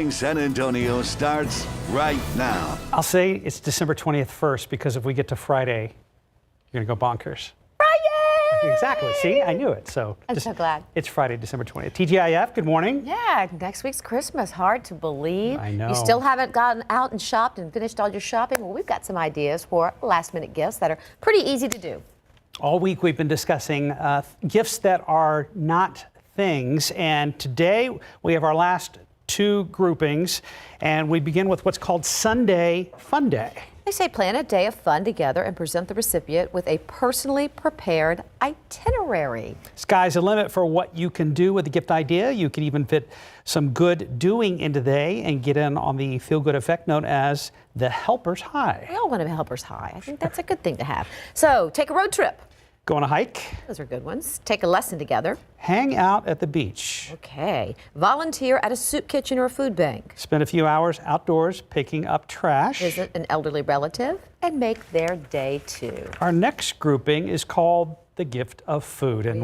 San Antonio starts right now. I'll say it's December 20th first, because if we get to Friday, you're going to go bonkers. Friday! Exactly. See, I knew it. So I'm so glad. It's Friday, December 20th. TGIF, good morning. Yeah, next week's Christmas. Hard to believe. I know. You still haven't gotten out and shopped and finished all your shopping? Well, we've got some ideas for last-minute gifts that are pretty easy to do. All week we've been discussing gifts that are not things, and today we have our last two groupings, and we begin with what's called Sunday Fun Day. They say plan a day of fun together and present the recipient with a personally prepared itinerary. Sky's the limit for what you can do with a gift idea. You can even fit some good doing into the day and get in on the feel-good effect known as the helper's high. We all want to be helper's high. I think that's a good thing to have. So take a road trip. Go on a hike. Those are good ones. Take a lesson together. Hang out at the beach. Okay. Volunteer at a soup kitchen or a food bank. Spend a few hours outdoors picking up trash. Visit an elderly relative and make their day too. Our next grouping is called the gift of food, and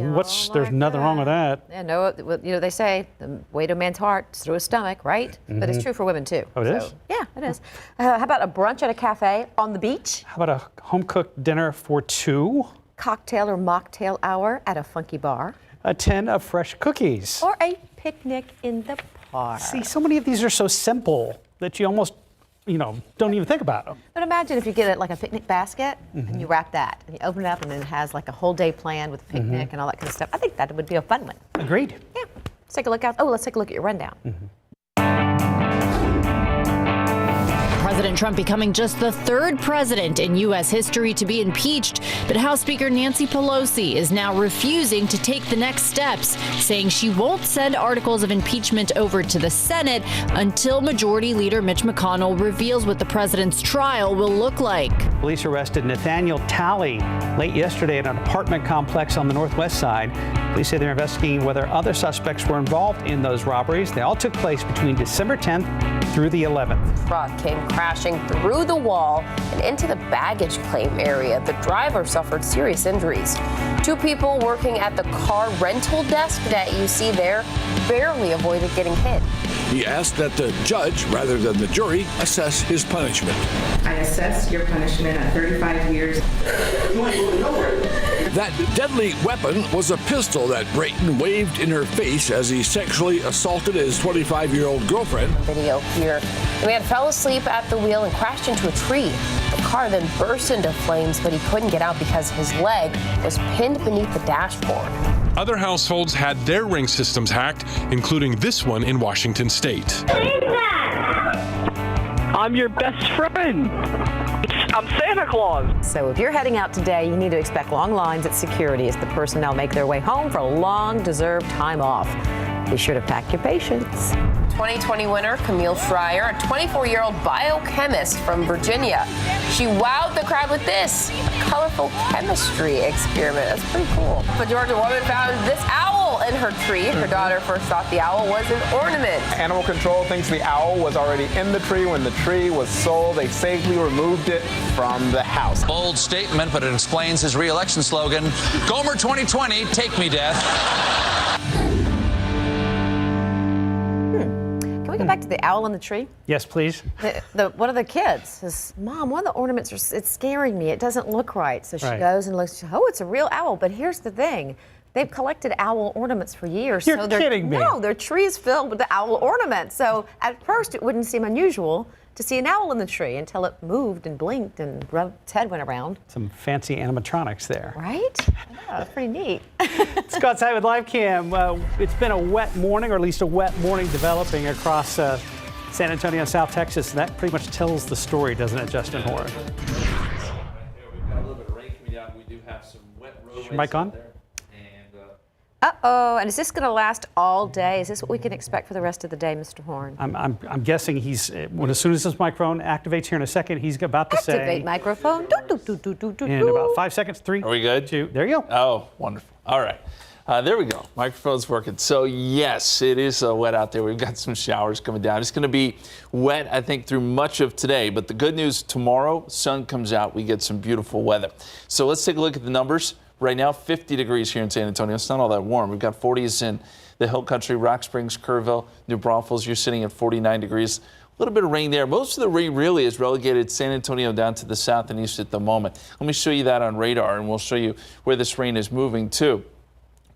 there's nothing wrong with that. Yeah, no, you know, they say the way to a man's heart is through his stomach, right? But it's true for women too. Oh, it is? Yeah, it is. How about a brunch at a cafe on the beach? How about a home-cooked dinner for two? Cocktail or mocktail hour at a funky bar. A tin of fresh cookies. Or a picnic in the park. See, so many of these are so simple that you almost, don't even think about them. But imagine if you get it like a picnic basket and you wrap that and you open it up and then it has like a whole day planned with a picnic and all that kind of stuff. I think that would be a fun one. Agreed. Yeah. Let's take a look out. Oh, let's take a look at your rundown. President Trump becoming just the third president in U.S. history to be impeached. But House Speaker Nancy Pelosi is now refusing to take the next steps, saying she won't send articles of impeachment over to the Senate until Majority Leader Mitch McConnell reveals what the president's trial will look like. Police arrested Nathaniel Talley late yesterday at an apartment complex on the northwest side. Police say they're investigating whether other suspects were involved in those robberies. They all took place between December 10th through the 11th. Truck came crashing through the wall and into the baggage claim area. The driver suffered serious injuries. Two people working at the car rental desk that you see there barely avoided getting hit. He asked that the judge, rather than the jury, assess his punishment. I assess your punishment at 35 years. That deadly weapon was a pistol that Brayton waved in her face as he sexually assaulted his 25-year-old girlfriend. Video here. The man fell asleep at the wheel and crashed into a tree. The car then burst into flames, but he couldn't get out because his leg was pinned beneath the dashboard. Other households had their ring systems hacked, including this one in Washington State. I'm your best friend. I'm Santa Claus. So if you're heading out today, you need to expect long lines at security as the personnel make their way home for a long deserved time off. Be sure to pack your patience. 2020 winner Camille Schreier, a 24-year-old biochemist from Virginia. She wowed the crowd with this, a colorful chemistry experiment. That's pretty cool. A Georgia woman found this owl in her tree. Her daughter first thought the owl was an ornament. Animal control thinks the owl was already in the tree when the tree was sold. They safely removed it from the house. Bold statement, but it explains his re-election slogan, Gomer 2020, take me, death. Can we go back to the owl in the tree? Yes, please. One of the kids says, Mom, one of the ornaments, it's scaring me. It doesn't look right. So she goes and looks, oh, it's a real owl. But here's the thing. They've collected owl ornaments for years. You're kidding me. No, their tree is filled with the owl ornaments. So at first it wouldn't seem unusual to see an owl in the tree until it moved and blinked and its head went around. Some fancy animatronics there. Right? Yeah, that's pretty neat. Let's go outside with live cam. It's been a wet morning, or at least a wet morning developing across San Antonio, South Texas. And that pretty much tells the story, doesn't it, Justin Horn? We've got a little bit of rain coming down. We do have some wet roadways. Is your mic on? Uh-oh, and is this going to last all day? Is this what we can expect for the rest of the day, Mr. Horn? I'm guessing he's, as soon as this microphone activates here in a second, he's about to say. Activate microphone. In about 5 seconds, 3, Are we good? 2, there you go. Oh, wonderful. All right. There we go. Microphone's working. So, yes, it is wet out there. We've got some showers coming down. It's going to be wet, I think, through much of today. But the good news, tomorrow, sun comes out. We get some beautiful weather. So let's take a look at the numbers. Right now, 50 degrees here in San Antonio. It's not all that warm. We've got 40s in the Hill Country, Rock Springs, Kerrville, New Braunfels, you're sitting at 49 degrees. A little bit of rain there. Most of the rain really is relegated San Antonio down to the south and east at the moment. Let me show you that on radar, and we'll show you where this rain is moving to.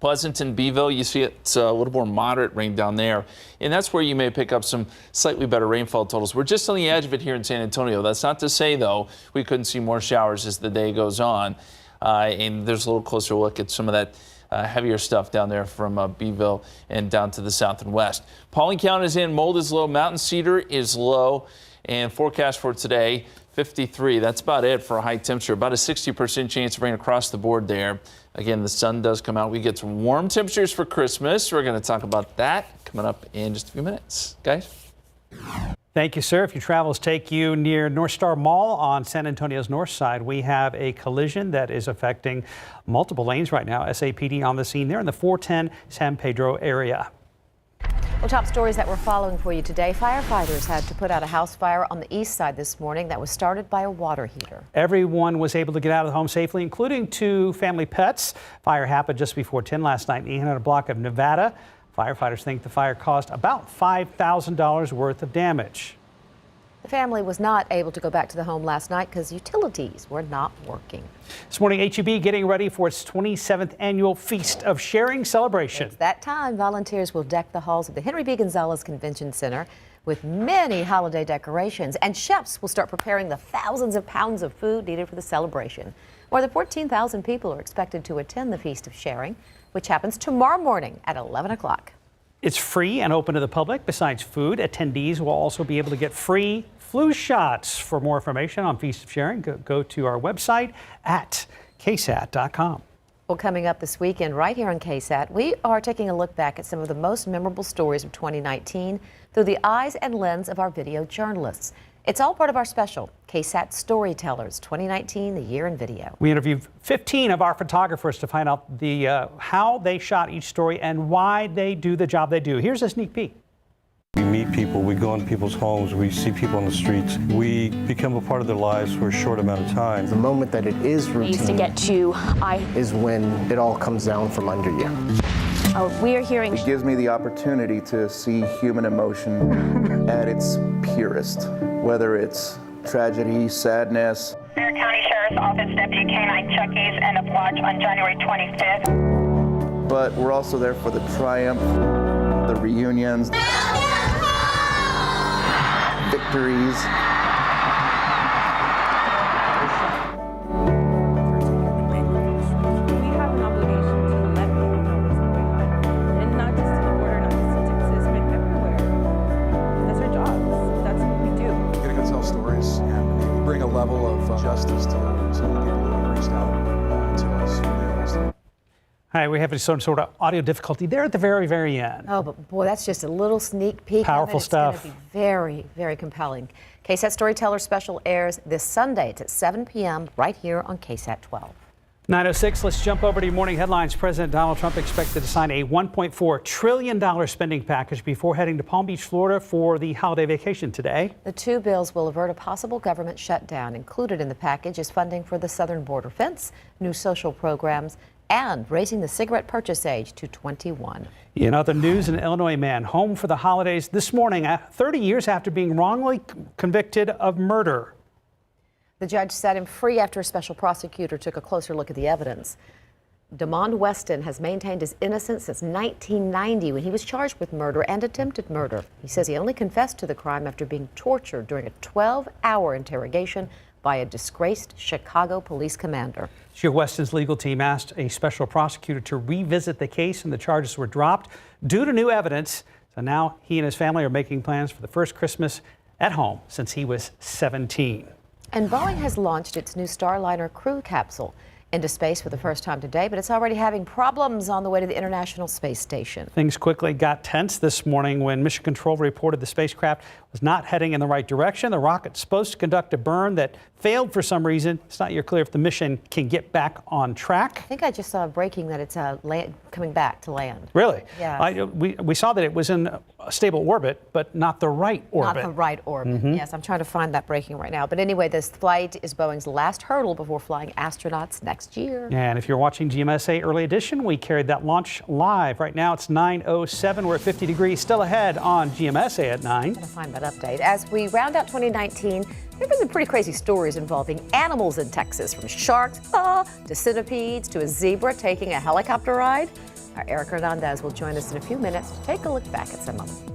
Pleasanton, Beeville, you see it's a little more moderate rain down there, and that's where you may pick up some slightly better rainfall totals. We're just on the edge of it here in San Antonio. That's not to say, though, we couldn't see more showers as the day goes on, and there's a little closer look at some of that heavier stuff down there from Beeville and down to the south and west. Pollen count is in, mold is low, mountain cedar is low, and forecast for today, 53. That's about it for a high temperature. About a 60% chance of rain across the board there. Again, the sun does come out. We get some warm temperatures for Christmas. We're going to talk about that coming up in just a few minutes. Guys? Thank you, sir. If your travels take you near North Star Mall on San Antonio's north side, we have a collision that is affecting multiple lanes right now. SAPD on the scene there in the 410 San Pedro area. Well, top stories that we're following for you today. Firefighters had to put out a house fire on the east side this morning that was started by a water heater. Everyone was able to get out of the home safely, including 2 family pets. Fire happened just before 10 last night in the 800 block of Nevada. Firefighters think the fire caused about $5,000 worth of damage. The family was not able to go back to the home last night because utilities were not working. This morning, H-E-B getting ready for its 27th annual Feast of Sharing celebration. It's that time. Volunteers will deck the halls of the Henry B. Gonzalez Convention Center with many holiday decorations, and chefs will start preparing the thousands of pounds of food needed for the celebration. More than 14,000 people are expected to attend the Feast of Sharing, which happens tomorrow morning at 11 o'clock. It's free and open to the public. Besides food, attendees will also be able to get free flu shots. For more information on Feast of Sharing, go to our website at ksat.com. Well, coming up this weekend right here on KSAT, we are taking a look back at some of the most memorable stories of 2019 through the eyes and lens of our video journalists. It's all part of our special, KSAT Storytellers 2019, the year in video. We interviewed 15 of our photographers to find out how they shot each story and why they do the job they do. Here's a sneak peek. We meet people, we go into people's homes, we see people on the streets. We become a part of their lives for a short amount of time. The moment that it is routine is when it all comes down from under you. We are hearing. It gives me the opportunity to see human emotion at its purest, whether it's tragedy, sadness. Bear County Sheriff's Office Deputy K-9 Chucky's end of watch on January 25th. But we're also there for the triumph, the reunions, victories. Level of justice to some of the people who have reached out to us. All right, we have some sort of audio difficulty there at the very, very end. Oh, but boy, that's just a little sneak peek. Powerful stuff. It's going to be very, very compelling. KSAT Storyteller Special airs this Sunday. It's at 7 p.m. right here on KSAT 12. 9:06, let's jump over to your morning headlines. President Donald Trump expected to sign a $1.4 trillion spending package before heading to Palm Beach, Florida for the holiday vacation today. The 2 bills will avert a possible government shutdown. Included in the package is funding for the southern border fence, new social programs, and raising the cigarette purchase age to 21. In other news, an Illinois man home for the holidays this morning, 30 years after being wrongly convicted of murder. The judge set him free after a special prosecutor took a closer look at the evidence. Demond Weston has maintained his innocence since 1990 when he was charged with murder and attempted murder. He says he only confessed to the crime after being tortured during a 12-hour interrogation by a disgraced Chicago police commander. Weston's legal team asked a special prosecutor to revisit the case, and the charges were dropped due to new evidence. So now he and his family are making plans for the first Christmas at home since he was 17. And Boeing has launched its new Starliner crew capsule into space for the first time today, but it's already having problems on the way to the International Space Station. Things quickly got tense this morning when Mission Control reported the spacecraft was not heading in the right direction. The rocket's supposed to conduct a burn that failed for some reason. It's not yet clear if the mission can get back on track. I think I just saw breaking that it's coming back to land. Really? Yeah. We saw that it was in a stable orbit, but not the right orbit. Not the right orbit. Yes, I'm trying to find that breaking right now. But anyway, this flight is Boeing's last hurdle before flying astronauts next next year. And if you're watching GMSA Early Edition, we carried that launch live. Right now it's 9:07. We're at 50 degrees, still ahead on GMSA at 9. I'm going to find that update. As we round out 2019, there have been some pretty crazy stories involving animals in Texas, from sharks to centipedes to a zebra taking a helicopter ride. Our Eric Hernandez will join us in a few minutes to take a look back at some of them.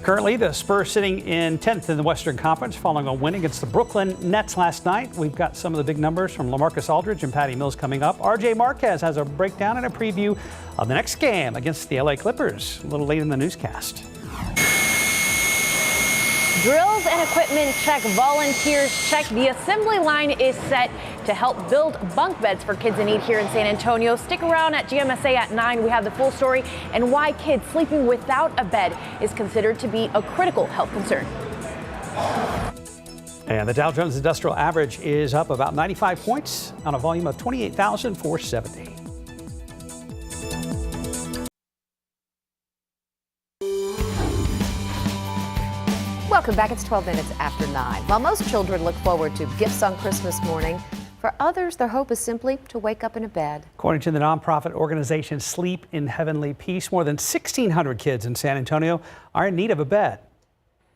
Currently, the Spurs sitting in 10th in the Western Conference following a win against the Brooklyn Nets last night. We've got some of the big numbers from LaMarcus Aldridge and Patty Mills coming up. RJ Marquez has a breakdown and a preview of the next game against the LA Clippers a little late in the newscast. Drills and equipment check, volunteers check. The assembly line is set to help build bunk beds for kids in need here in San Antonio. Stick around at GMSA at 9. We have the full story and why kids sleeping without a bed is considered to be a critical health concern. And the Dow Jones Industrial Average is up about 95 points on a volume of 28,470. Welcome back. It's 12 minutes after 9. While most children look forward to gifts on Christmas morning, for others, their hope is simply to wake up in a bed. According to the nonprofit organization Sleep in Heavenly Peace, more than 1,600 kids in San Antonio are in need of a bed.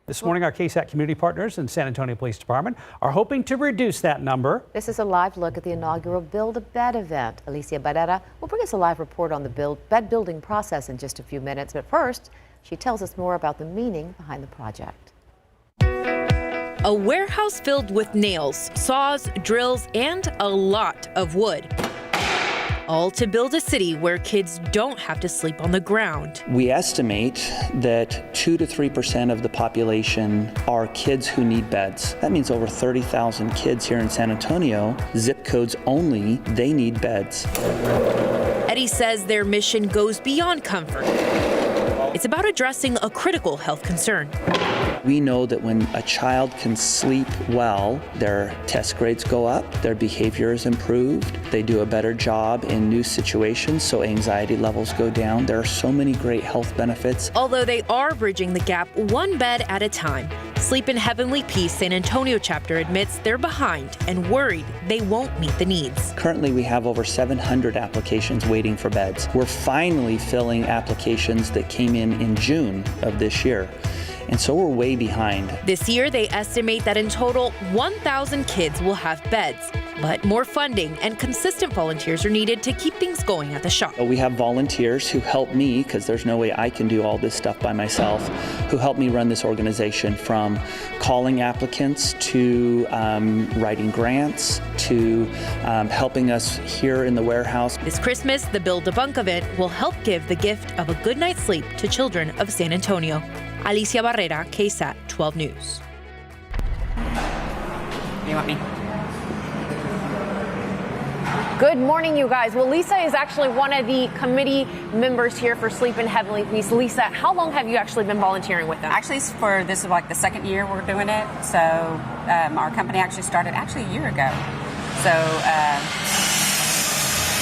This morning, our KSAT community partners and San Antonio Police Department are hoping to reduce that number. This is a live look at the inaugural Build a Bed event. Alicia Barrera will bring us a live report on the bed building process in just a few minutes. But first, she tells us more about the meaning behind the project. A warehouse filled with nails, saws, drills, and a lot of wood. All to build a city where kids don't have to sleep on the ground. We estimate that 2 to 3% of the population are kids who need beds. That means over 30,000 kids here in San Antonio, zip codes only, they need beds. Eddie says their mission goes beyond comfort. It's about addressing a critical health concern. We know that when a child can sleep well, their test grades go up, their behavior is improved, they do a better job in new situations, so anxiety levels go down. There are so many great health benefits. Although they are bridging the gap one bed at a time, Sleep in Heavenly Peace San Antonio chapter admits they're behind and worried they won't meet the needs. Currently, we have over 700 applications waiting for beds. We're finally filling applications that came in June of this year. And so we're way behind. This year, they estimate that in total, 1,000 kids will have beds. But more funding and consistent volunteers are needed to keep things going at the shop. We have volunteers who help me, because there's no way I can do all this stuff by myself, who help me run this organization, from calling applicants to writing grants to helping us here in the warehouse. This Christmas, the Build a Bunk event will help give the gift of a good night's sleep to children of San Antonio. Alicia Barrera, KSAT 12 News. You want me? Good morning, you guys. Well, Lisa is actually one of the committee members here for Sleep in Heavenly Peace. Lisa, how long have you actually been volunteering with them? Actually, this is like the second year we're doing it. So our company actually started a year ago. So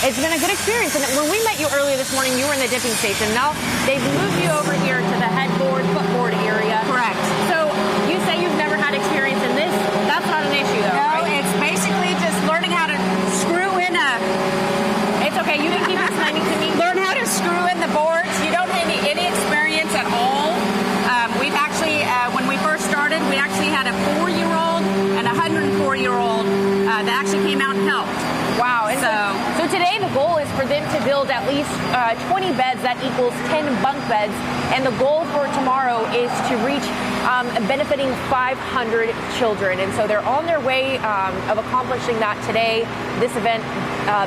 it's been a good experience. And when we met you earlier this morning, you were in the dipping station. Now they've moved you over here to the headboard, footboard area. Correct. So you say you've never had experience in this. That's not an issue, though. No, right? It's basically just learning how to screw in It's okay. You can keep explaining to me. Learn how to screw in the boards. You don't need any experience at all. We've actually, when we first started, we actually had a 4-year-old and a 104-year-old that actually came out and helped. Wow. And so today the goal is for them to build at least 20 beds. That equals 10 bunk beds. And the goal for tomorrow is to reach benefiting 500 children. And so they're on their way of accomplishing that today. This event,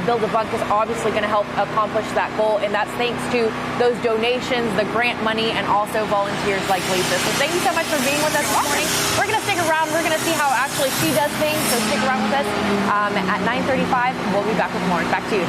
Build a Bunk, is obviously going to help accomplish that goal. And that's thanks to those donations, the grant money, and also volunteers like Lisa. So thank you so much for being with us this morning. We're going to stick around. We're going to see how actually she does things. So stick around with us. At 9:35, we'll be back with more. Back to you.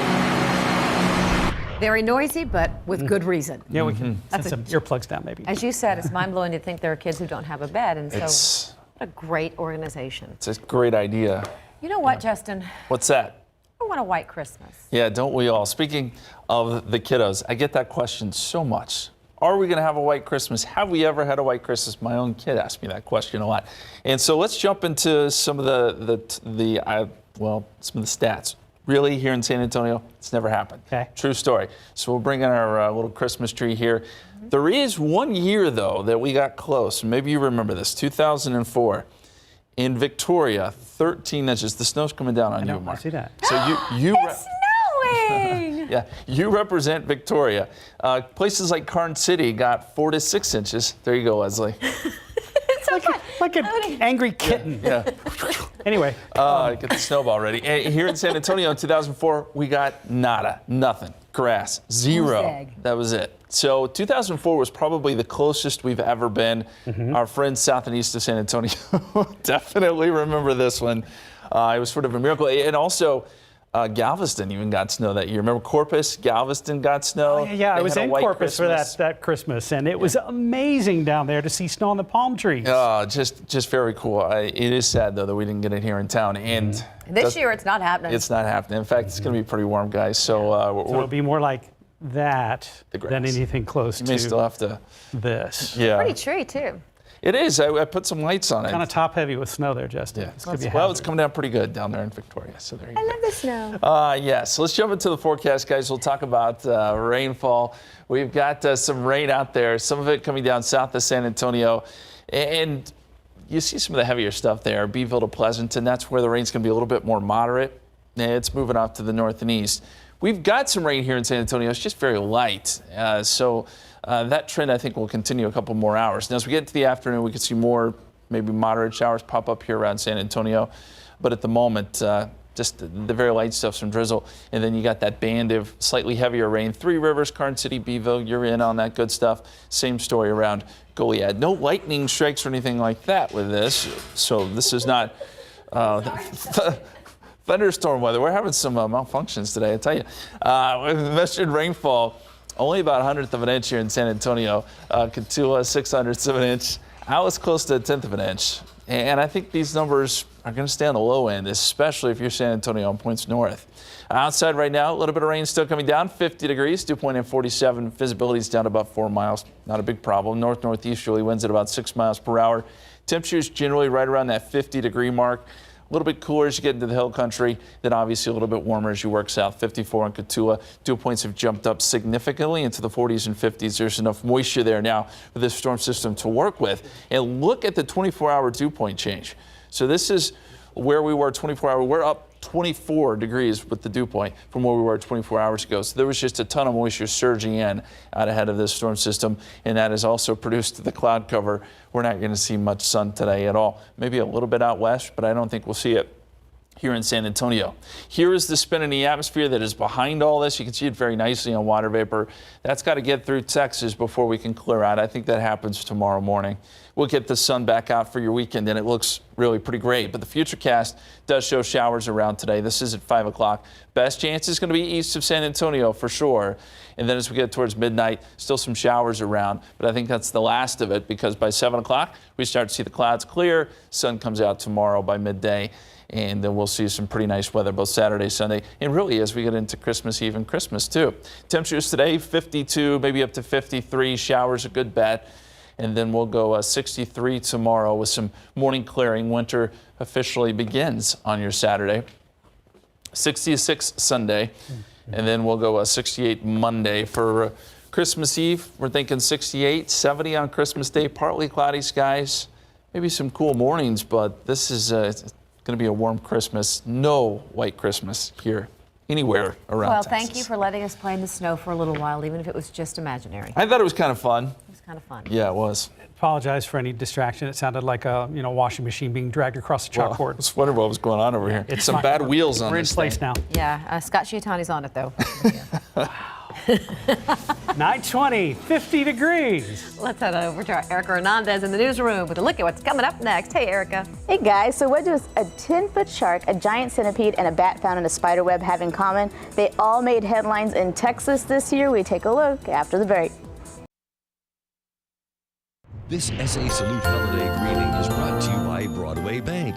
Very noisy, but with good reason. Yeah, we can send some earplugs down, maybe. As you said, it's mind-blowing to think there are kids who don't have a bed. And so, It's what a great organization. It's a great idea. You know what, Justin? What's that? I want a white Christmas. Yeah, don't we all? Speaking of the kiddos, I get that question so much. Are we going to have a white Christmas? Have we ever had a white Christmas? My own kid asked me that question a lot. And so let's jump into some of some of the stats. Really, here in San Antonio, it's never happened. Okay. True story. So we'll bring in our little Christmas tree here. There is one year, though, that we got close. Maybe you remember this, 2004. In Victoria, 13 inches. The snow's coming down on you, Mark. I see that. So you It's snowing! yeah, you represent Victoria. Places like Carn City got 4 to 6 inches. There you go, Leslie. Like an angry kitten. Yeah. Anyway. Get the snowball ready. Here in San Antonio in 2004, we got nada, nothing, grass, zero. That was it. So 2004 was probably the closest we've ever been. Our friends south and east of San Antonio definitely remember this one. It was sort of a miracle. And also, Galveston even got snow that year. Remember Corpus? Galveston got snow. Oh, yeah, I was in Corpus for Christmas. that Christmas, and it was amazing down there to see snow on the palm trees. Just very cool. It is sad, though, that we didn't get it here in town. And This year, it's not happening. It's not happening. In fact, it's going to be pretty warm, guys. So, it'll be more like that than anything close to you may still have to. this. Yeah. Pretty tree, too. It is. I put some lights on it. Kind of top heavy with snow there, Justin. Yeah. It's gonna be Well, it's coming down pretty good down there in Victoria. So there you go. I love the snow. Yes. Let's jump into the forecast, guys. We'll talk about rainfall. We've got some rain out there, some of it coming down south of San Antonio. And you see some of the heavier stuff there, Beeville to Pleasanton. That's where the rain's going to be a little bit more moderate. It's moving off to the north and east. We've got some rain here in San Antonio. It's just very light. That trend, I think, will continue a couple more hours. Now, as we get into the afternoon, we could see more, maybe moderate showers pop up here around San Antonio. But at the moment, just the very light stuff, some drizzle. And then you got that band of slightly heavier rain. Three Rivers, Carn City, Beeville, you're in on that good stuff. Same story around Goliad. No lightning strikes or anything like that with this. So this is not thunderstorm weather. We're having some malfunctions today, I tell you. With measured rainfall, only about 1/100th of an inch here in San Antonio. Cotulla, 6/100ths of an inch. Alice, close to 1/10 of an inch. And I think these numbers are going to stay on the low end, especially if you're San Antonio on points north. Outside right now, a little bit of rain still coming down, 50 degrees, dew point at 47. Visibility is down to about 4 miles. Not a big problem. North-northeasterly winds at about 6 miles per hour. Temperatures generally right around that 50-degree mark. A little bit cooler as you get into the hill country, then obviously a little bit warmer as you work south. 54 in Cotulla. Dew points have jumped up significantly into the 40s and 50s. There's enough moisture there now for this storm system to work with. And look at the 24-hour dew point change. So this is where we were 24 hours. We're up 24 degrees with the dew point from where we were 24 hours ago. So there was just a ton of moisture surging in out ahead of this storm system, and that has also produced the cloud cover. We're not going to see much sun today at all. Maybe a little bit out west, but I don't think we'll see it here in San Antonio. Here is the spin in the atmosphere that is behind all this. You can see it very nicely on water vapor. That's got to get through Texas before we can clear out. I think that happens tomorrow morning. We'll get the sun back out for your weekend, and it looks really pretty great. But the futurecast does show showers around today. This is at 5 o'clock. Best chance is going to be east of San Antonio for sure. And then as we get towards midnight, still some showers around. But I think that's the last of it, because by 7 o'clock, we start to see the clouds clear. Sun comes out tomorrow by midday. And then we'll see some pretty nice weather both Saturday, Sunday, and really as we get into Christmas Eve and Christmas too. Temperatures today, 52, maybe up to 53. Showers a good bet. And then we'll go 63 tomorrow with some morning clearing. Winter officially begins on your Saturday. 66 Sunday. And then we'll go 68 Monday. For Christmas Eve, we're thinking 68, 70 on Christmas Day. Partly cloudy skies, maybe some cool mornings, but this is going to be a warm Christmas. No white Christmas here anywhere around Well, Texas. thank you for letting us play in the snow for a little while, even if it was just imaginary. I thought it was kind of fun. It was kind of fun. Yeah, it was. Apologize for any distraction. It sounded like a washing machine being dragged across the chalkboard. Well, I was wondering what was going on over here. It's some fine. bad wheels on We're in this place thing. now. Yeah, Scott Chiatani's on it, though. Wow. 9:20, 50 degrees. Let's head over to Erica Hernandez in the newsroom with a look at what's coming up next. Hey, Erica. Hey, guys. So what does a 10-foot shark, a giant centipede, and a bat found in a spider web have in common? They all made headlines in Texas this year. We take a look after the break. This SA Salute holiday greeting is brought to you by Broadway Bank.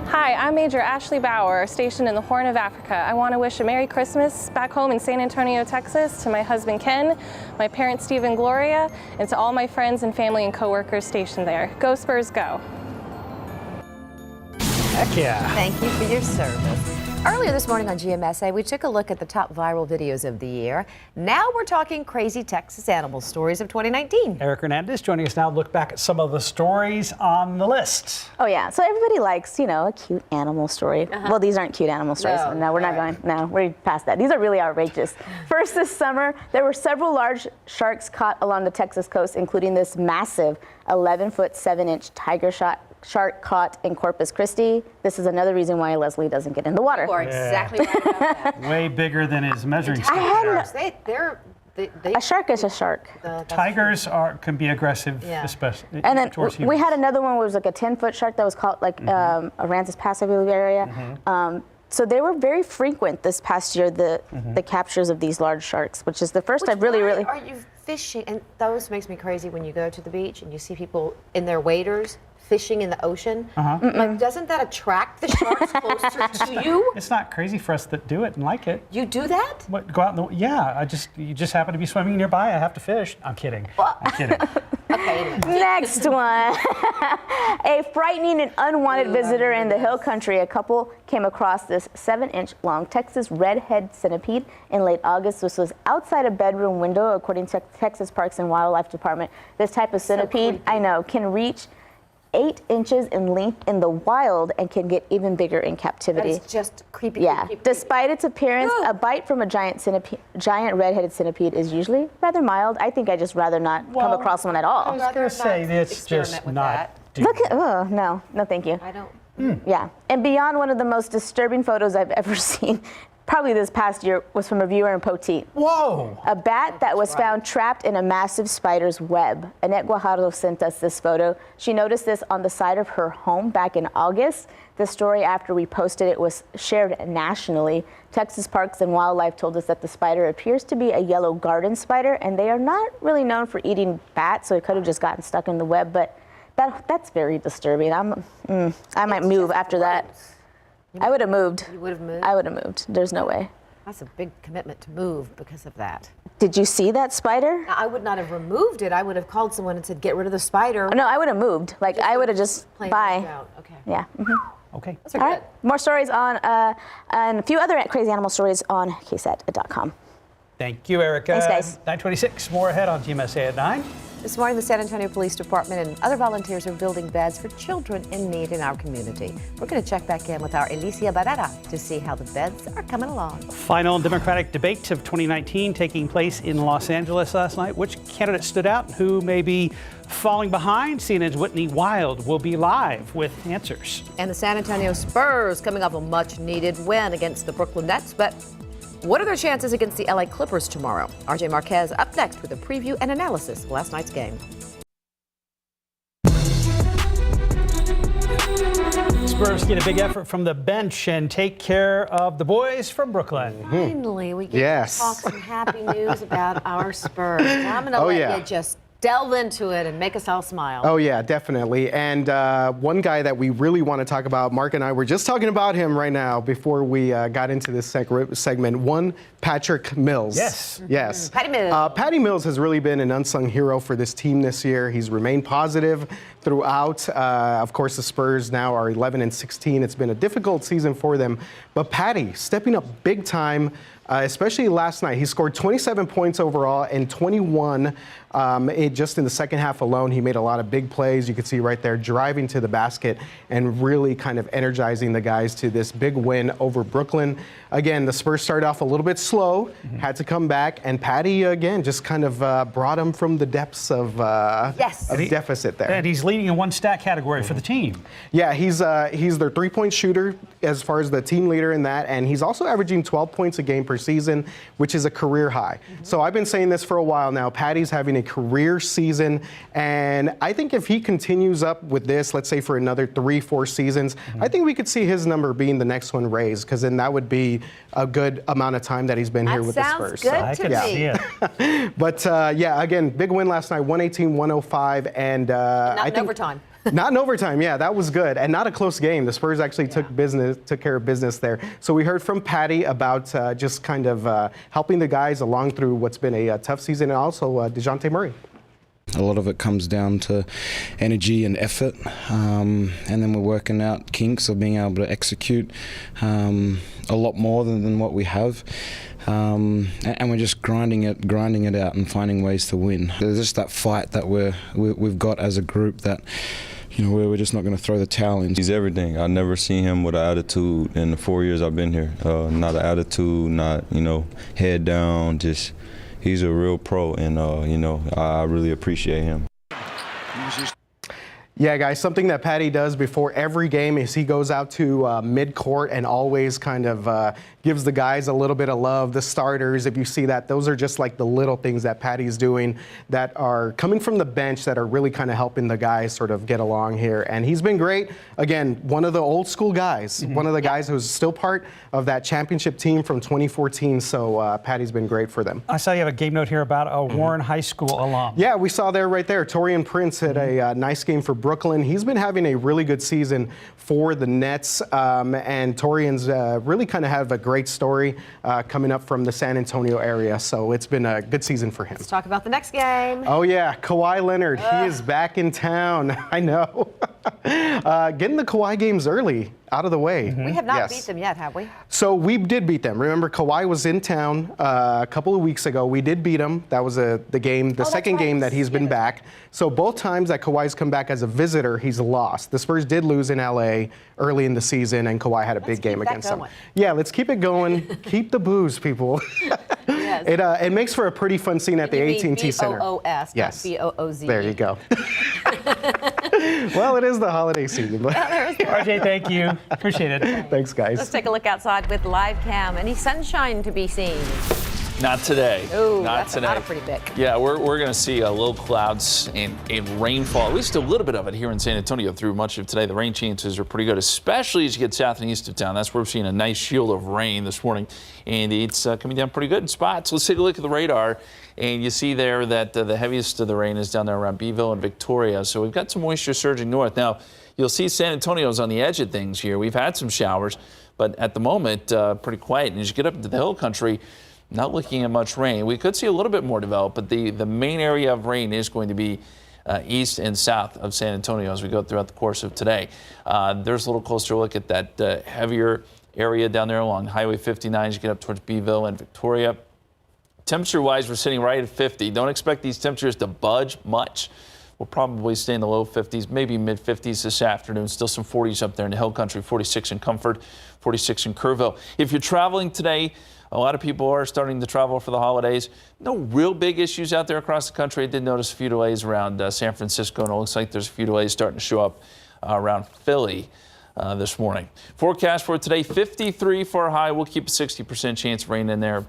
Hi, I'm Major Ashley Bauer, stationed in the Horn of Africa. I want to wish a Merry Christmas back home in San Antonio, Texas, to my husband Ken, my parents Steve and Gloria, and to all my friends and family and coworkers stationed there. Go Spurs, go! Heck yeah. Thank you for your service. Earlier this morning on GMSA, we took a look at the top viral videos of the year. Now we're talking crazy Texas animal stories of 2019. Eric Hernandez joining us now to look back at some of the stories on the list. Oh, yeah. So everybody likes, a cute animal story. Well, these aren't cute animal stories. No, we're not going. No, we're past that. These are really outrageous. First, this summer, there were several large sharks caught along the Texas coast, including this massive 11-foot, 7-inch tiger shark caught in Corpus Christi. This is another reason why Leslie doesn't get in the water. You are exactly right about that. Way bigger than his measuring stick. A shark is a shark. Tigers can be aggressive, especially. And then towards we humans. had another one where it was like a 10-foot shark that was caught Aransas Pass, I believe, area. So they were very frequent this past year, the captures of these large sharks, which is the first I've really. Are you fishing? And those makes me crazy when you go to the beach and you see people in their waders fishing in the ocean. Like, doesn't that attract the sharks closer to you? It's not crazy for us that do it and like it. You do that? What, go out in the, you just happen to be swimming nearby. I have to fish. I'm kidding. I'm kidding. Okay. Next one. A frightening and unwanted visitor in the hill country. A couple came across this 7-inch long Texas redhead centipede in late August. This was outside a bedroom window, according to Texas Parks and Wildlife Department. This type of centipede, I know, can reach 8 inches in length in the wild and can get even bigger in captivity. That's just creepy. Yeah. Despite its appearance, a bite from a giant redheaded centipede is usually rather mild. I think I'd just rather not come across one at all. I was going to say it's just not. Look at, no, thank you. I don't. Yeah. And beyond, one of the most disturbing photos I've ever seen, probably this past year, was from a viewer in Poteet. Whoa! A bat that was found trapped in a massive spider's web. Annette Guajardo sent us this photo. She noticed this on the side of her home back in August. The story, after we posted it, was shared nationally. Texas Parks and Wildlife told us that the spider appears to be a yellow garden spider, and they are not really known for eating bats, so it could have just gotten stuck in the web, but that's very disturbing. I might move after that. I would have moved. You would have moved? I would have moved. There's no way. That's a big commitment to move because of that. Did you see that spider? I would not have removed it. I would have called someone and said, get rid of the spider. No, I would have moved. Like, I would have just, bye. Okay. Yeah. Okay. Those are All good. right. More stories on, and a few other crazy animal stories on KSAT.com. Thank you, Erica. Thanks, guys. 9:26. More ahead on GMSA at 9. This morning, the San Antonio Police Department and other volunteers are building beds for children in need in our community. We're going to check back in with our Alicia Barrera to see how the beds are coming along. Final Democratic debate of 2019 taking place in Los Angeles last night. Which candidate stood out? Who may be falling behind? CNN's Whitney Wild will be live with answers. And the San Antonio Spurs coming off a much-needed win against the Brooklyn Nets, but what are their chances against the LA Clippers tomorrow? RJ Marquez up next with a preview and analysis of last night's game. Spurs get a big effort from the bench and take care of the boys from Brooklyn. Finally, we get to talk some happy news about our Spurs. I'm going to let you just delve into it and make us all smile. Oh, yeah, definitely. And one guy that we really want to talk about, Mark and I were just talking about him right now before we got into this segment. One, Patrick Mills. Yes. Patty Mills. Patty Mills has really been an unsung hero for this team this year. He's remained positive throughout. Of course, the Spurs now are 11-16. It's been a difficult season for them. But Patty stepping up big time, especially last night. He scored 27 points overall and 21 just in the second half alone. He made a lot of big plays. You could see right there driving to the basket and really kind of energizing the guys to this big win over Brooklyn. Again, the Spurs started off a little bit slow, had to come back, and Patty, again, just kind of brought him from the depths of deficit there. And he's leading in one stat category for the team. Yeah, he's their three-point shooter as far as the team leader in that, and he's also averaging 12 points a game per season, which is a career high. So I've been saying this for a while now. Patty's having a career season, and I think if he continues up with this, let's say for another 3-4 seasons, I think we could see his number being the next one raised, because then that would be a good amount of time that he's been here with the Spurs. Sounds good to me. Yeah. But yeah, again, big win last night, 118-105, and Not I think in overtime. Not in overtime, yeah, that was good, and not a close game. The Spurs actually took care of business there. So we heard from Patty about just kind of helping the guys along through what's been a tough season, and also DeJounte Murray. A lot of it comes down to energy and effort, and then we're working out kinks of being able to execute a lot more than what we have, and we're just grinding it out and finding ways to win. There's just that fight that we've got as a group that, you know, we're just not going to throw the towel in. He's everything. I've never seen him with an attitude in the 4 years I've been here. Not an attitude, not, you know, head down, just he's a real pro, and, you know, I really appreciate him. Yeah, guys, something that Patty does before every game is he goes out to mid-court and always kind of gives the guys a little bit of love, the starters. If you see that, those are just like the little things that Patty's doing that are coming from the bench that are really kind of helping the guys sort of get along here. And he's been great. Again, one of the old school guys, one of the guys who's still part of that championship team from 2014. So Patty's been great for them. I saw you have a game note here about a Warren High School alum. Yeah, we saw there right there. Torian Prince had a nice game for Brooklyn. He's been having a really good season for the Nets, and Torian's really kind of have a great story coming up from the San Antonio area. So it's been a good season for him. Let's talk about the next game. Oh yeah, Kawhi Leonard. He is back in town. I know. Getting the Kawhi games early out of the way. We have not beat them yet, have we? So we did beat them. Remember, Kawhi was in town a couple of weeks ago. We did beat him. That was the game, the second game that he's been back. So both times that Kawhi's come back as a visitor, he's lost. The Spurs did lose in LA early in the season, and Kawhi had a big game against them. Yeah, let's keep it going. Keep the booze, people. Yes. It makes for a pretty fun scene at the AT&T Center. B-O-O-S, yes. not B-O-O-Z. There you go. Well, it is the holiday season. But RJ, thank you. Appreciate it. Thanks, guys. Let's take a look outside with live cam. Any sunshine to be seen? Not today. Ooh, not that's today. not a pretty pick. Yeah, we're going to see low clouds and rainfall, at least a little bit of it here in San Antonio through much of today. The rain chances are pretty good, especially as you get south and east of town. That's where we're seeing a nice shield of rain this morning, and it's coming down pretty good in spots. Let's take a look at the radar, and you see there that the heaviest of the rain is down there around Beeville and Victoria. So we've got some moisture surging north. Now, you'll see San Antonio's on the edge of things here. We've had some showers, but at the moment, pretty quiet. And as you get up into the hill country, not looking at much rain. We could see a little bit more develop, but the main area of rain is going to be east and south of San Antonio as we go throughout the course of today. There's a little closer look at that heavier area down there along Highway 59 as you get up towards Beeville and Victoria. Temperature-wise, we're sitting right at 50. Don't expect these temperatures to budge much. We'll probably stay in the low 50s, maybe mid-50s this afternoon. Still some 40s up there in the hill country, 46 in Comfort, 46 in Kerrville. If you're traveling today, a lot of people are starting to travel for the holidays. No real big issues out there across the country. I did notice a few delays around San Francisco, and it looks like there's a few delays starting to show up around Philly this morning. Forecast for today, 53 for a high. We'll keep a 60% chance of rain in there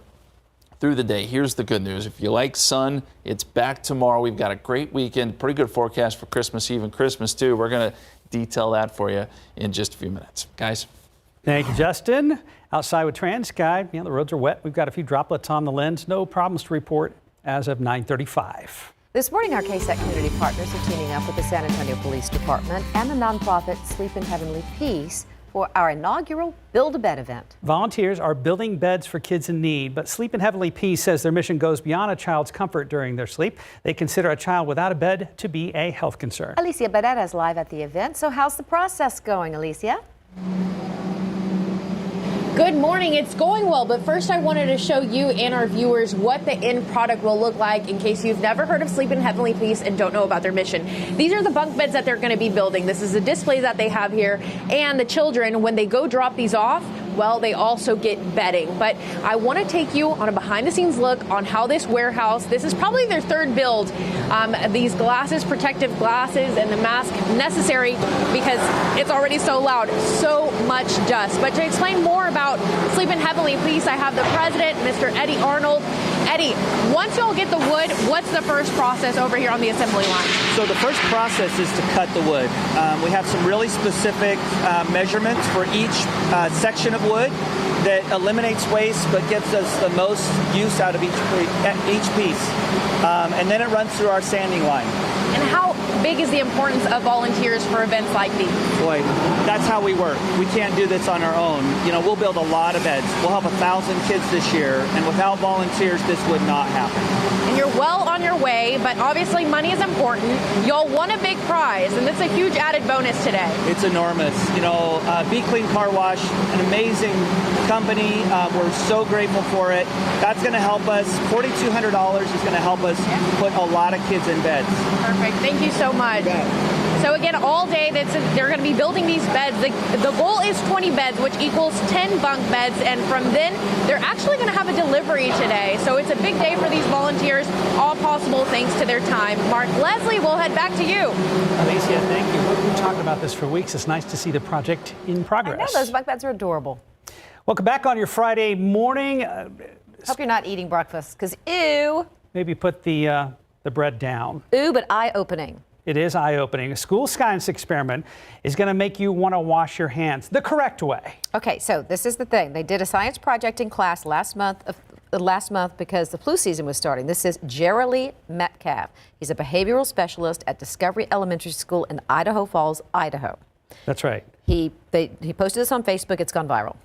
through the day. Here's the good news. If you like sun, it's back tomorrow. We've got a great weekend, pretty good forecast for Christmas Eve and Christmas too. We're going to detail that for you in just a few minutes. Guys. Thank you, Justin. Outside with TransSky, the roads are wet. We've got a few droplets on the lens. No problems to report as of 9:35. This morning, our KSAT community partners are teaming up with the San Antonio Police Department and the nonprofit Sleep in Heavenly Peace for our inaugural Build-A-Bed event. Volunteers are building beds for kids in need, but Sleep in Heavenly Peace says their mission goes beyond a child's comfort during their sleep. They consider a child without a bed to be a health concern. Alicia Barrera is live at the event. So how's the process going, Alicia? Good morning. It's going well, but first I wanted to show you and our viewers what the end product will look like in case you've never heard of Sleep in Heavenly Peace and don't know about their mission. These are the bunk beds that they're going to be building. This is the display that they have here, and the children, when they go drop these off, well, they also get bedding. But I want to take you on a behind-the-scenes look on how this warehouse, this is probably their third build, these glasses, protective glasses, and the mask necessary because it's already so loud, so much dust. But to explain more about Sleep in Heavenly Peace, I have the president, Mr. Eddie Arnold. Eddie, once y'all get the wood, what's the first process over here on the assembly line? So the first process is to cut the wood. We have some really specific measurements for each section of wood that eliminates waste but gives us the most use out of each piece. And then it runs through our sanding line. And big is the importance of volunteers for events like these? Boy, that's how we work. We can't do this on our own. You know, we'll build a lot of beds. We'll help 1,000 kids this year, and without volunteers, this would not happen. And you're well on your way, but obviously money is important. Y'all won a big prize, and that's a huge added bonus today. It's enormous. You know, Be Clean Car Wash, an amazing company. We're so grateful for it. That's going to help us. $4,200 is going to help us put a lot of kids in beds. Perfect. Thank you so much. So again, all day they're going to be building these beds. The goal is 20 beds, which equals 10 bunk beds. And from then, they're actually going to have a delivery today. So it's a big day for these volunteers, all possible thanks to their time. Mark, Leslie, we'll head back to you. Alicia, thank you. We've been talking about this for weeks. It's nice to see the project in progress. I know, those bunk beds are adorable. Welcome back on your Friday morning. Hope you're not eating breakfast, because ew. Maybe put the bread down. Ooh, but eye-opening. It is eye-opening. A school science experiment is going to make you want to wash your hands the correct way. Okay, so this is the thing. They did a science project in class last month because the flu season was starting. This is Jeremy Metcalf. He's a behavioral specialist at Discovery Elementary School in Idaho Falls, Idaho. That's right. He posted this on Facebook. It's gone viral.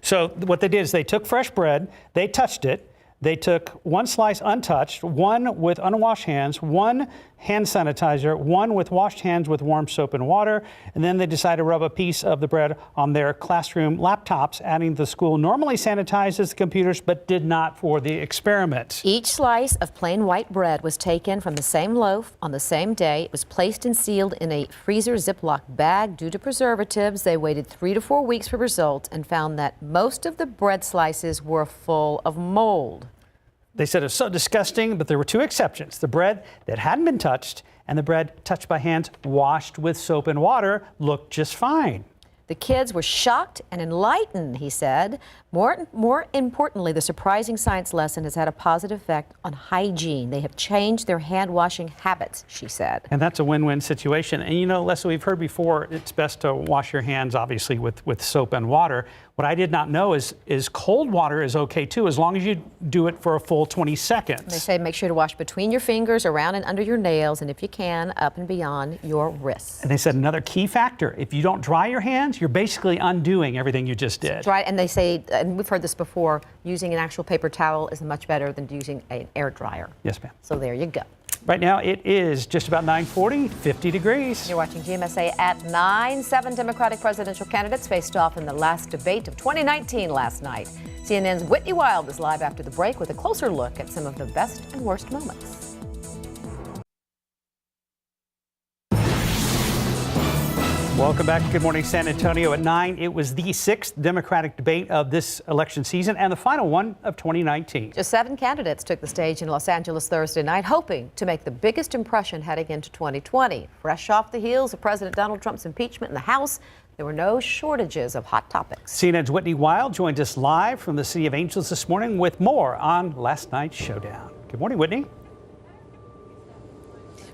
So what they did is they took fresh bread, they touched it, they took one slice untouched, one with unwashed hands, one hand sanitizer, one with washed hands with warm soap and water, and then they decided to rub a piece of the bread on their classroom laptops, adding the school normally sanitizes the computers but did not for the experiment. Each slice of plain white bread was taken from the same loaf on the same day. It was placed and sealed in a freezer Ziploc bag. Due to preservatives, they waited 3 to 4 weeks for results and found that most of the bread slices were full of mold. They said it was so disgusting, but there were 2 exceptions. The bread that hadn't been touched and the bread touched by hands washed with soap and water looked just fine. The kids were shocked and enlightened, he said. More importantly, the surprising science lesson has had a positive effect on hygiene. They have changed their hand-washing habits, she said. And that's a win-win situation. And you know, Leslie, we've heard before, it's best to wash your hands, obviously, with soap and water. What I did not know is cold water is okay, too, as long as you do it for a full 20 seconds. They say make sure to wash between your fingers, around and under your nails, and if you can, up and beyond your wrists. And they said another key factor, if you don't dry your hands, you're basically undoing everything you just did. Dry, and they say, and we've heard this before, using an actual paper towel is much better than using an air dryer. Yes, ma'am. So there you go. Right now it is just about 9:40, 50 degrees. You're watching GMSA at 9. 7 Democratic presidential candidates faced off in the last debate of 2019 last night. CNN's Whitney Wild is live after the break with a closer look at some of the best and worst moments. Welcome back to Good Morning San Antonio at 9. It was the 6th Democratic debate of this election season and the final one of 2019. Just 7 candidates took the stage in Los Angeles Thursday night, hoping to make the biggest impression heading into 2020. Fresh off the heels of President Donald Trump's impeachment in the House, there were no shortages of hot topics. CNN's Whitney Wild joined us live from the City of Angels this morning with more on last night's showdown. Good morning, Whitney.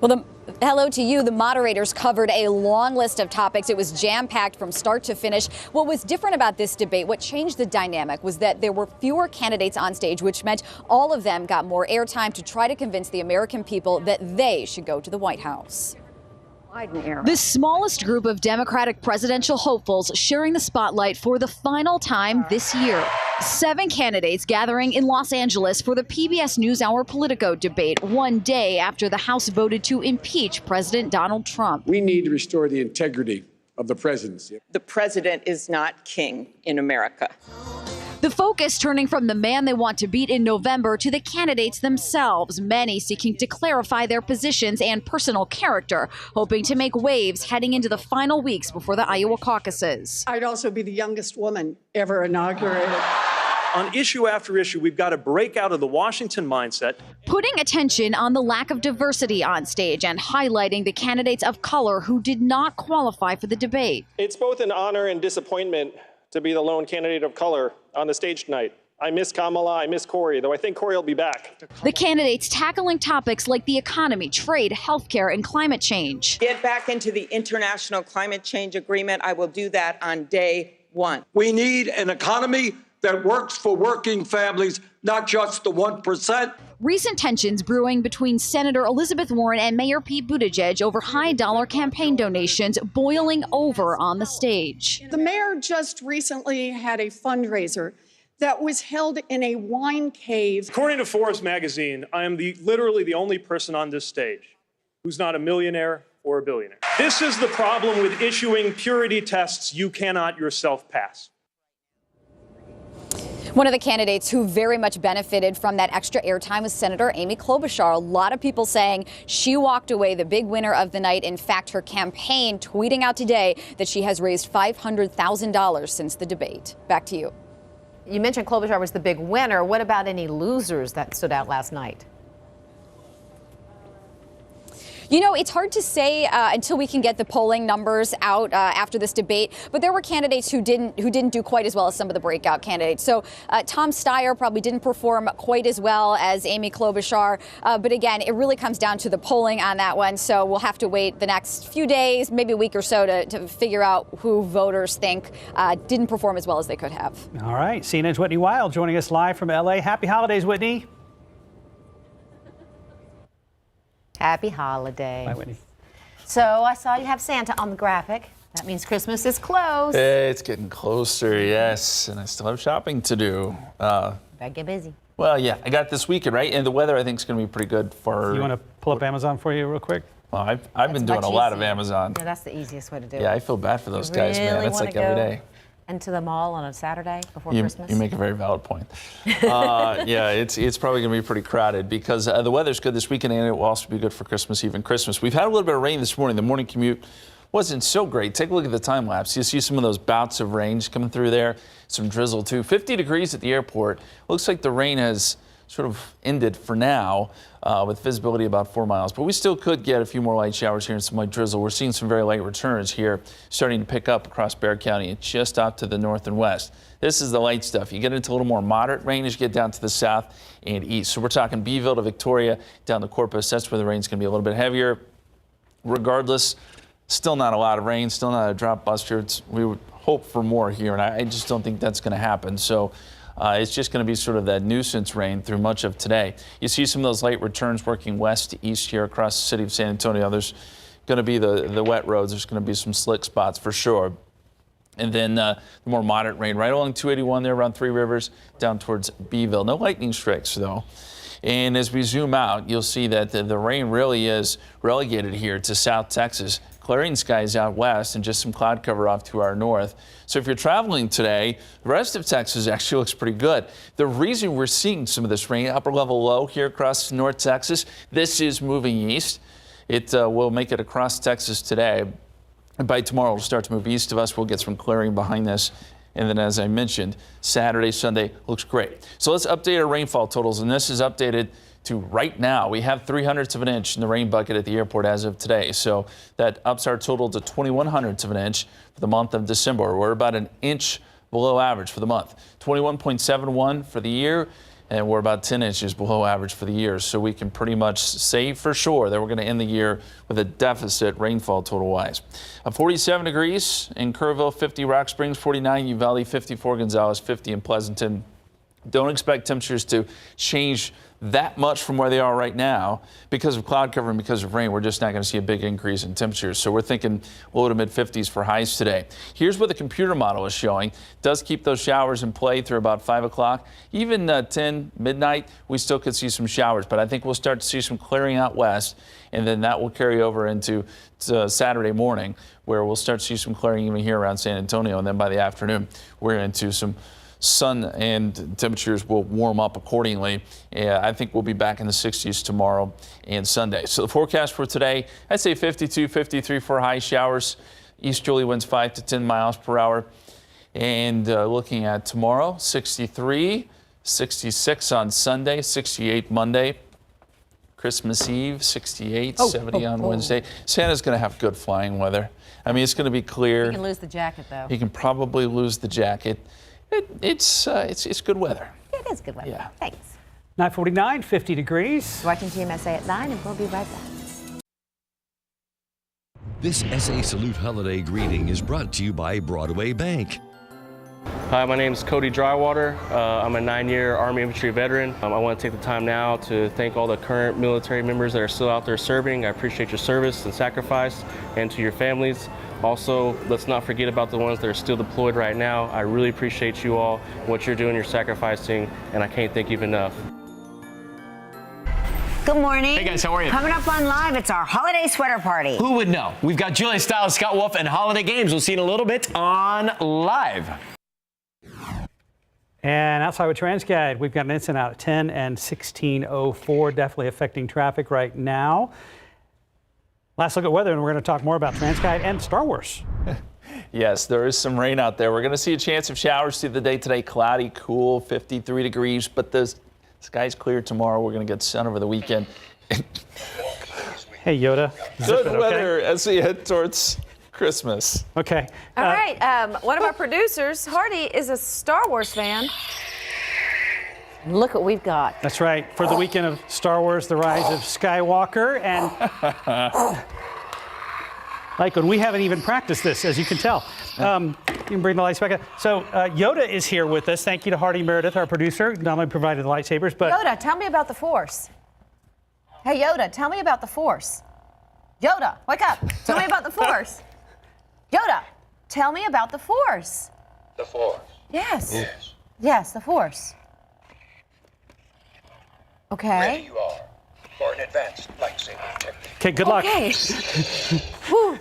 Well, hello to you. The moderators covered a long list of topics. It was jam-packed from start to finish. What was different about this debate, what changed the dynamic, was that there were fewer candidates on stage, which meant all of them got more airtime to try to convince the American people that they should go to the White House. The smallest group of Democratic presidential hopefuls sharing the spotlight for the final time this year. 7 candidates gathering in Los Angeles for the PBS NewsHour Politico debate, one day after the House voted to impeach President Donald Trump. We need to restore the integrity of the presidency. The president is not king in America. The focus turning from the man they want to beat in November to the candidates themselves, many seeking to clarify their positions and personal character, hoping to make waves heading into the final weeks before the Iowa caucuses. I'd also be the youngest woman ever inaugurated. On issue after issue, we've got to break out of the Washington mindset. Putting attention on the lack of diversity on stage and highlighting the candidates of color who did not qualify for the debate. It's both an honor and disappointment to be the lone candidate of color on the stage tonight. I miss Kamala, I miss Corey, though I think Corey will be back. The candidates tackling topics like the economy, trade, healthcare, and climate change. Get back into the International Climate Change Agreement. I will do that on day 1. We need an economy that works for working families, not just the 1%. Recent tensions brewing between Senator Elizabeth Warren and Mayor Pete Buttigieg over high-dollar campaign donations boiling over on the stage. The mayor just recently had a fundraiser that was held in a wine cave. According to Forbes magazine, I am literally the only person on this stage who's not a millionaire or a billionaire. This is the problem with issuing purity tests you cannot yourself pass. One of the candidates who very much benefited from that extra airtime was Senator Amy Klobuchar. A lot of people saying she walked away the big winner of the night. In fact, her campaign tweeting out today that she has raised $500,000 since the debate. Back to you. You mentioned Klobuchar was the big winner. What about any losers that stood out last night? You know, it's hard to say until we can get the polling numbers out after this debate. But there were candidates who didn't do quite as well as some of the breakout candidates. So Tom Steyer probably didn't perform quite as well as Amy Klobuchar. But again, it really comes down to the polling on that one. So we'll have to wait the next few days, maybe a week or so, to figure out who voters think didn't perform as well as they could have. All right. CNN's Whitney Wild joining us live from L.A. Happy holidays, Whitney. Happy holidays. Bye, Whitney. So I saw you have Santa on the graphic. That means Christmas is close. It's getting closer, yes, and I still have shopping to do. Gotta get busy. Well, yeah, I got it this weekend, right? And the weather, I think, is going to be pretty good for... You want to pull up Amazon for you real quick? Well, I've been doing a lot of Amazon. Yeah, that's the easiest way to do it. Yeah, I feel bad for those guys, man. It's like every day. Into the mall on a Saturday before Christmas? You make a very valid point. Yeah, it's probably going to be pretty crowded because the weather's good this weekend and it will also be good for Christmas Eve and Christmas. We've had a little bit of rain this morning. The morning commute wasn't so great. Take a look at the time lapse. You see some of those bouts of rain coming through there. Some drizzle too. 50 degrees at the airport. Looks like the rain has sort of ended for now with visibility about 4 miles. But we still could get a few more light showers here and some light drizzle. We're seeing some very light returns here starting to pick up across Bexar County and just out to the north and west. This is the light stuff. You get into a little more moderate rain as you get down to the south and east. So we're talking Beeville to Victoria down to Corpus. That's where the rain's going to be a little bit heavier. Regardless, still not a lot of rain, still not a drop buster. We would hope for more here, and I just don't think that's going to happen. So it's just going to be sort of that nuisance rain through much of today. You see some of those light returns working west to east here across the city of San Antonio. There's going to be the wet roads. There's going to be some slick spots for sure. And then the more moderate rain right along 281 there around Three Rivers down towards Beeville. No lightning strikes, though. And as we zoom out, you'll see that the rain really is relegated here to South Texas. Clearing skies out west and just some cloud cover off to our north. So if you're traveling today, the rest of Texas actually looks pretty good. The reason we're seeing some of this rain, upper level low here across North Texas, this is moving east. It will make it across Texas today. And by tomorrow, it'll start to move east of us. We'll get some clearing behind this. And then, as I mentioned, Saturday, Sunday looks great. So let's update our rainfall totals. And this is updated to right now. We have 0.03 of an inch in the rain bucket at the airport as of today. So that ups our total to 0.21 of an inch for the month of December. We're about an inch below average for the month. 21.71 for the year. And we're about 10 inches below average for the year. So we can pretty much say for sure that we're going to end the year with a deficit rainfall total wise. 47 degrees in Kerrville, 50 Rock Springs, 49 Uvalde, 54 Gonzales, 50 in Pleasanton. Don't expect temperatures to change that much from where they are right now because of cloud cover and because of rain. We're just not going to see a big increase in temperatures. So we're thinking low to mid 50s for highs today. Here's what the computer model is showing. It does keep those showers in play through about 5 o'clock. Even 10 midnight, we still could see some showers, but I think we'll start to see some clearing out west, and then that will carry over into Saturday morning, where we'll start to see some clearing even here around San Antonio, and then by the afternoon, we're into some sun and temperatures will warm up accordingly. I think we'll be back in the 60s tomorrow and Sunday. So the forecast for today, I'd say 52, 53 for high showers. Easterly winds 5 to 10 miles per hour. And looking at tomorrow, 63, 66 on Sunday, 68 Monday. Christmas Eve, 68, 70 on Wednesday. Santa's going to have good flying weather. I mean, it's going to be clear. You can lose the jacket, though. He can probably lose the jacket. It's good weather. It is good weather. Yeah. Thanks. 9:49, 50 degrees. Watching GMSA at 9, and we'll be right back. This SA Salute holiday greeting is brought to you by Broadway Bank. Hi, my name is Cody Drywater. I'm a 9-year Army Infantry veteran. I want to take the time now to thank all the current military members that are still out there serving. I appreciate your service and sacrifice, and to your families. Also, let's not forget about the ones that are still deployed right now. I really appreciate you all, what you're doing, you're sacrificing, and I can't thank you enough. Good morning. Hey guys, how are you? Coming up on Live, it's our holiday sweater party. Who would know? We've got Julia Stiles, Scott Wolf, and Holiday Games. We'll see you in a little bit on Live. And outside with TransGuide, we've got an incident out at 10 and 1604, definitely affecting traffic right now. Last look at weather, and we're going to talk more about TransGuide and Star Wars. Yes, there is some rain out there. We're going to see a chance of showers through the day today. Cloudy, cool, 53 degrees, but the sky's clear tomorrow. We're going to get sun over the weekend. Hey, Yoda. Good weather as we head towards Christmas. Okay. All right. One of our producers, Hardy, is a Star Wars fan. Look what we've got. That's right. For the weekend of Star Wars, The Rise of Skywalker. And like when we haven't even practiced this, as you can tell. You can bring the lights back up. So Yoda is here with us. Thank you to Hardy Meredith, our producer. Not only provided the lightsabers, but... Yoda, tell me about the Force. Hey, Yoda, tell me about the Force. Yoda, wake up. Tell me about the Force. Yoda, tell me about the Force. The Force? Yes. Yes. Yes, the Force. Okay. Ready you are for an advanced lightsaber technique. Okay, good luck. Okay. Whew.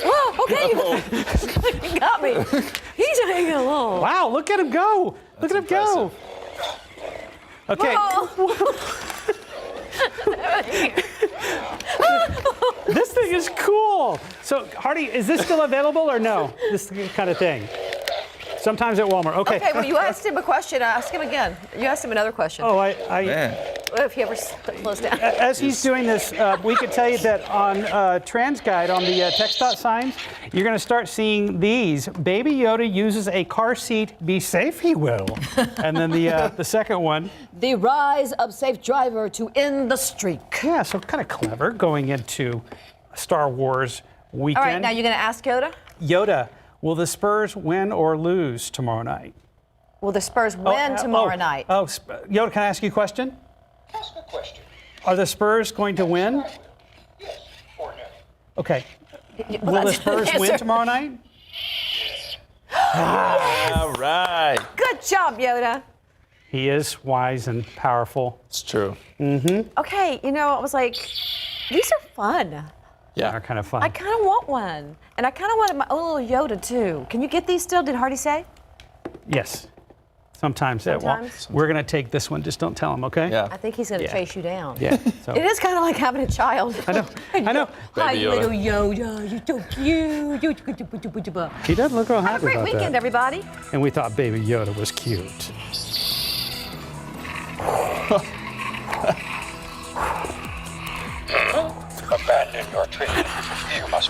Whoa, okay. You got me. He's hanging along. Wow, look at him go. Look at him go. Okay. This thing is cool. So, Hardy, is this still available or no? This kind of thing. Sometimes at Walmart. Okay. Okay, well, you asked him a question. Ask him again. You asked him another question. Oh, If he ever slows down. As he's doing this, we could tell you that on TransGuide, on the text dot signs, you're going to start seeing these. Baby Yoda uses a car seat. Be safe, he will. And then the second one. The rise of safe driver to end the streak. Yeah, so kind of clever going into Star Wars weekend. All right, now you're going to ask Yoda? Yoda, will the Spurs win or lose tomorrow night? Will the Spurs win tomorrow night? Yoda, can I ask you a question? Ask a question. Are the Spurs going to win? Yes or no? Okay. Will the Spurs win tomorrow night? All right. Good job, Yoda. He is wise and powerful. It's true. Mm-hmm. Okay, I was like, these are fun. Yeah. They're kind of fun. I kind of want one. And I kind of wanted my own little Yoda, too. Can you get these still? Did Hardy say? Yes. Sometimes. We're going to take this one. Just don't tell him, okay? Yeah. I think he's going to chase you down. Yeah. So. It is kind of like having a child. I know. Hi, Baby little Yoda. You're so cute. He doesn't look real happy Have a great about weekend, that. everybody. And we thought Baby Yoda was cute. Abandon your training.